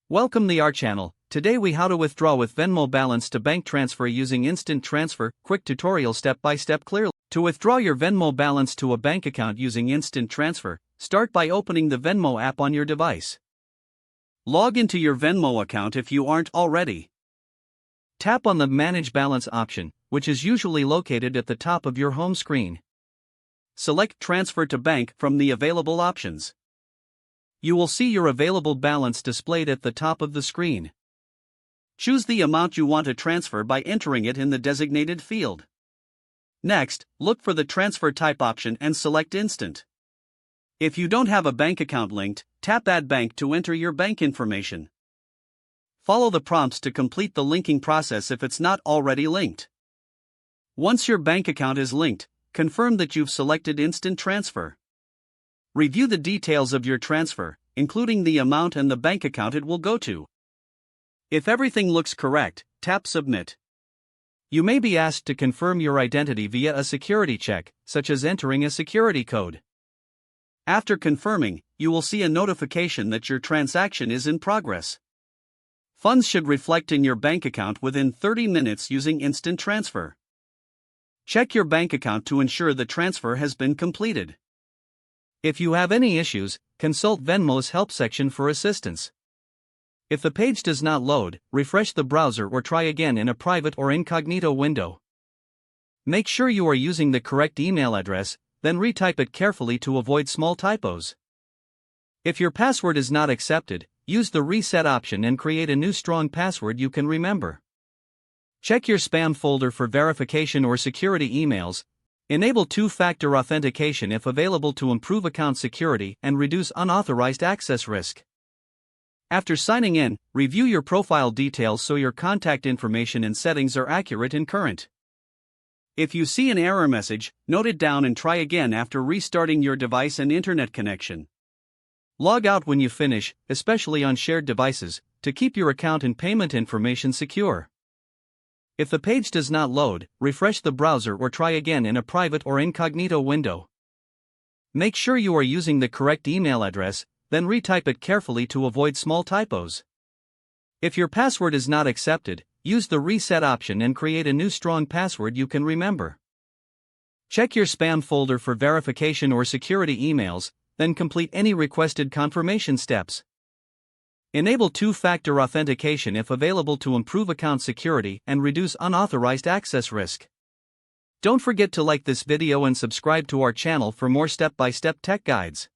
Welcome to our channel. Today we how to withdraw with Venmo balance to bank transfer using instant transfer. Quick tutorial step by step clearly. To withdraw your Venmo balance to a bank account using instant transfer, start by opening the Venmo app on your device. Log into your Venmo account if you aren't already. Tap on the Manage Balance option, which is usually located at the top of your home screen. Select Transfer to Bank from the available options. You will see your available balance displayed at the top of the screen. Choose the amount you want to transfer by entering it in the designated field. Next, look for the Transfer Type option and select Instant. If you don't have a bank account linked, tap Add Bank to enter your bank information. Follow the prompts to complete the linking process if it's not already linked. Once your bank account is linked, confirm that you've selected Instant Transfer. Review the details of your transfer, including the amount and the bank account it will go to. If everything looks correct, tap Submit. You may be asked to confirm your identity via a security check, such as entering a security code. After confirming, you will see a notification that your transaction is in progress. Funds should reflect in your bank account within 30 minutes using Instant Transfer. Check your bank account to ensure the transfer has been completed. If you have any issues, consult Venmo's help section for assistance. If the page does not load, refresh the browser or try again in a private or incognito window. Make sure you are using the correct email address, then retype it carefully to avoid small typos. If your password is not accepted, use the Reset option and create a new strong password you can remember. Check your spam folder for verification or security emails. Enable two-factor authentication if available to improve account security and reduce unauthorized access risk. After signing in, review your profile details so your contact information and settings are accurate and current. If you see an error message, note it down and try again after restarting your device and internet connection. Log out when you finish, especially on shared devices, to keep your account and payment information secure. If the page does not load, refresh the browser or try again in a private or incognito window. Make sure you are using the correct email address, then retype it carefully to avoid small typos. If your password is not accepted, use the Reset option and create a new strong password you can remember. Check your spam folder for verification or security emails, then complete any requested confirmation steps. Enable two-factor authentication if available to improve account security and reduce unauthorized access risk. Don't forget to like this video and subscribe to our channel for more step-by-step tech guides.